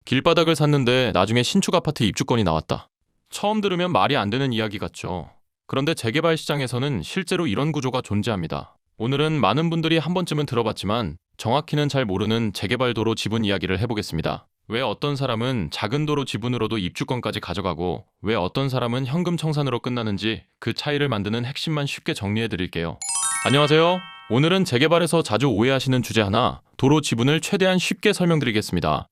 길바닥을 샀는데 나중에 신축 아파트 입주권이 나왔다. 처음 들으면 말이 안 되는 이야기 같죠. 그런데 재개발 시장에서는 실제로 이런 구조가 존재합니다. 오늘은 많은 분들이 한 번쯤은 들어봤지만 정확히는 잘 모르는 재개발 도로 지분 이야기를 해보겠습니다. 왜 어떤 사람은 작은 도로 지분으로도 입주권까지 가져가고 왜 어떤 사람은 현금 청산으로 끝나는지 그 차이를 만드는 핵심만 쉽게 정리해드릴게요. 안녕하세요. 오늘은 재개발에서 자주 오해하시는 주제 하나, 도로 지분을 최대한 쉽게 설명드리겠습니다.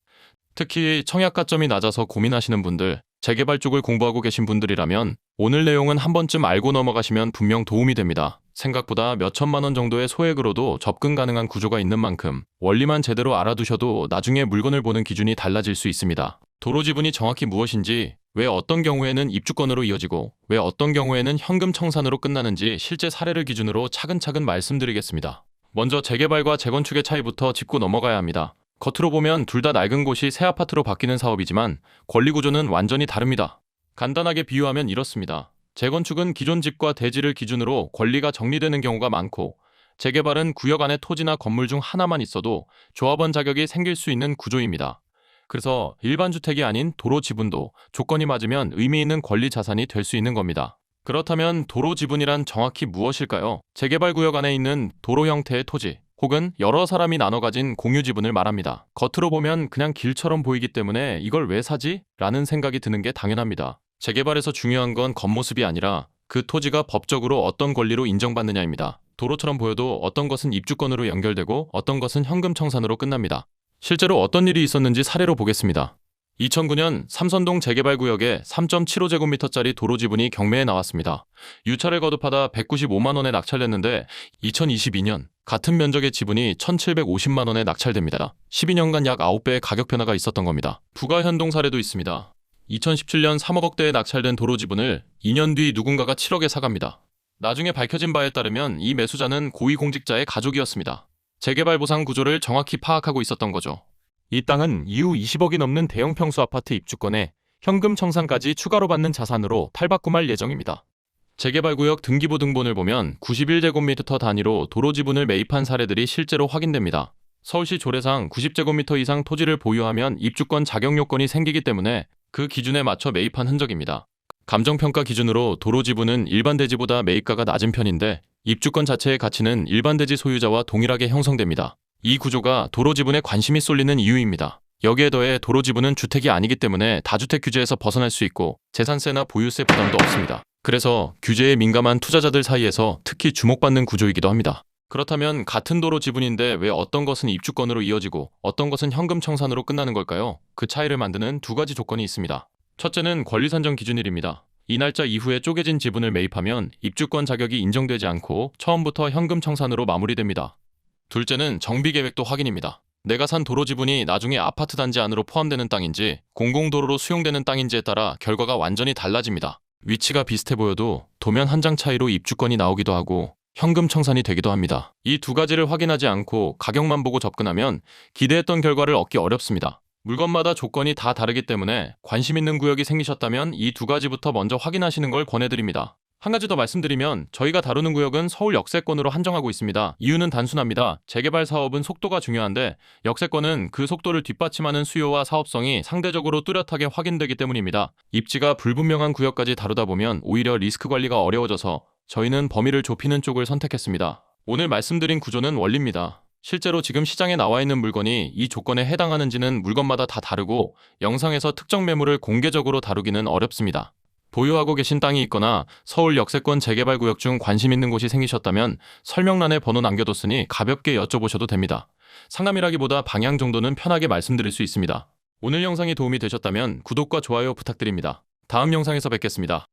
특히 청약가점이 낮아서 고민하시는 분들, 재개발 쪽을 공부하고 계신 분들이라면 오늘 내용은 한 번쯤 알고 넘어가시면 분명 도움이 됩니다. 생각보다 몇 천만 원 정도의 소액으로도 접근 가능한 구조가 있는 만큼 원리만 제대로 알아두셔도 나중에 물건을 보는 기준이 달라질 수 있습니다. 도로 지분이 정확히 무엇인지, 왜 어떤 경우에는 입주권으로 이어지고 왜 어떤 경우에는 현금 청산으로 끝나는지 실제 사례를 기준으로 차근차근 말씀드리겠습니다. 먼저 재개발과 재건축의 차이부터 짚고 넘어가야 합니다. 겉으로 보면 둘 다 낡은 곳이 새 아파트로 바뀌는 사업이지만 권리 구조는 완전히 다릅니다. 간단하게 비유하면 이렇습니다. 재건축은 기존 집과 대지를 기준으로 권리가 정리되는 경우가 많고, 재개발은 구역 안에 토지나 건물 중 하나만 있어도 조합원 자격이 생길 수 있는 구조입니다. 그래서 일반 주택이 아닌 도로 지분도 조건이 맞으면 의미 있는 권리 자산이 될 수 있는 겁니다. 그렇다면 도로 지분이란 정확히 무엇일까요? 재개발 구역 안에 있는 도로 형태의 토지, 혹은 여러 사람이 나눠 가진 공유 지분을 말합니다. 겉으로 보면 그냥 길처럼 보이기 때문에 이걸 왜 사지? 라는 생각이 드는 게 당연합니다. 재개발에서 중요한 건 겉모습이 아니라 그 토지가 법적으로 어떤 권리로 인정받느냐입니다. 도로처럼 보여도 어떤 것은 입주권으로 연결되고 어떤 것은 현금 청산으로 끝납니다. 실제로 어떤 일이 있었는지 사례로 보겠습니다. 2009년 삼선동 재개발구역에 3.75제곱미터짜리 도로 지분이 경매에 나왔습니다. 유차를 거듭하다 195만 원에 낙찰됐는데 2022년 같은 면적의 지분이 1,750만 원에 낙찰됩니다. 12년간 약 9배의 가격 변화가 있었던 겁니다. 부가 현동 사례도 있습니다. 2017년 3억 원대에 낙찰된 도로 지분을 2년 뒤 누군가가 7억에 사갑니다. 나중에 밝혀진 바에 따르면 이 매수자는 고위공직자의 가족이었습니다. 재개발 보상 구조를 정확히 파악하고 있었던 거죠. 이 땅은 이후 20억이 넘는 대형 평수 아파트 입주권에 현금 청산까지 추가로 받는 자산으로 탈바꿈할 예정입니다. 재개발구역 등기부 등본을 보면 91제곱미터 단위로 도로 지분을 매입한 사례들이 실제로 확인됩니다. 서울시 조례상 90제곱미터 이상 토지를 보유하면 입주권 자격 요건이 생기기 때문에 그 기준에 맞춰 매입한 흔적입니다. 감정평가 기준으로 도로 지분은 일반 대지보다 매입가가 낮은 편인데 입주권 자체의 가치는 일반 대지 소유자와 동일하게 형성됩니다. 이 구조가 도로 지분에 관심이 쏠리는 이유입니다. 여기에 더해 도로 지분은 주택이 아니기 때문에 다주택 규제에서 벗어날 수 있고 재산세나 보유세 부담도 없습니다. 그래서 규제에 민감한 투자자들 사이에서 특히 주목받는 구조이기도 합니다. 그렇다면 같은 도로 지분인데 왜 어떤 것은 입주권으로 이어지고 어떤 것은 현금 청산으로 끝나는 걸까요? 그 차이를 만드는 두 가지 조건이 있습니다. 첫째는 권리 산정 기준일입니다. 이 날짜 이후에 쪼개진 지분을 매입하면 입주권 자격이 인정되지 않고 처음부터 현금 청산으로 마무리됩니다. 둘째는 정비계획도 확인입니다. 내가 산 도로 지분이 나중에 아파트 단지 안으로 포함되는 땅인지 공공도로로 수용되는 땅인지에 따라 결과가 완전히 달라집니다. 위치가 비슷해 보여도 도면 한 장 차이로 입주권이 나오기도 하고 현금 청산이 되기도 합니다. 이 두 가지를 확인하지 않고 가격만 보고 접근하면 기대했던 결과를 얻기 어렵습니다. 물건마다 조건이 다 다르기 때문에 관심 있는 구역이 생기셨다면 이 두 가지부터 먼저 확인하시는 걸 권해드립니다. 한 가지 더 말씀드리면 저희가 다루는 구역은 서울 역세권으로 한정하고 있습니다. 이유는 단순합니다. 재개발 사업은 속도가 중요한데 역세권은 그 속도를 뒷받침하는 수요와 사업성이 상대적으로 뚜렷하게 확인되기 때문입니다. 입지가 불분명한 구역까지 다루다 보면 오히려 리스크 관리가 어려워져서 저희는 범위를 좁히는 쪽을 선택했습니다. 오늘 말씀드린 구조는 원리입니다. 실제로 지금 시장에 나와 있는 물건이 이 조건에 해당하는지는 물건마다 다 다르고 영상에서 특정 매물을 공개적으로 다루기는 어렵습니다. 보유하고 계신 땅이 있거나 서울 역세권 재개발 구역 중 관심 있는 곳이 생기셨다면 설명란에 번호 남겨뒀으니 가볍게 여쭤보셔도 됩니다. 상담이라기보다 방향 정도는 편하게 말씀드릴 수 있습니다. 오늘 영상이 도움이 되셨다면 구독과 좋아요 부탁드립니다. 다음 영상에서 뵙겠습니다.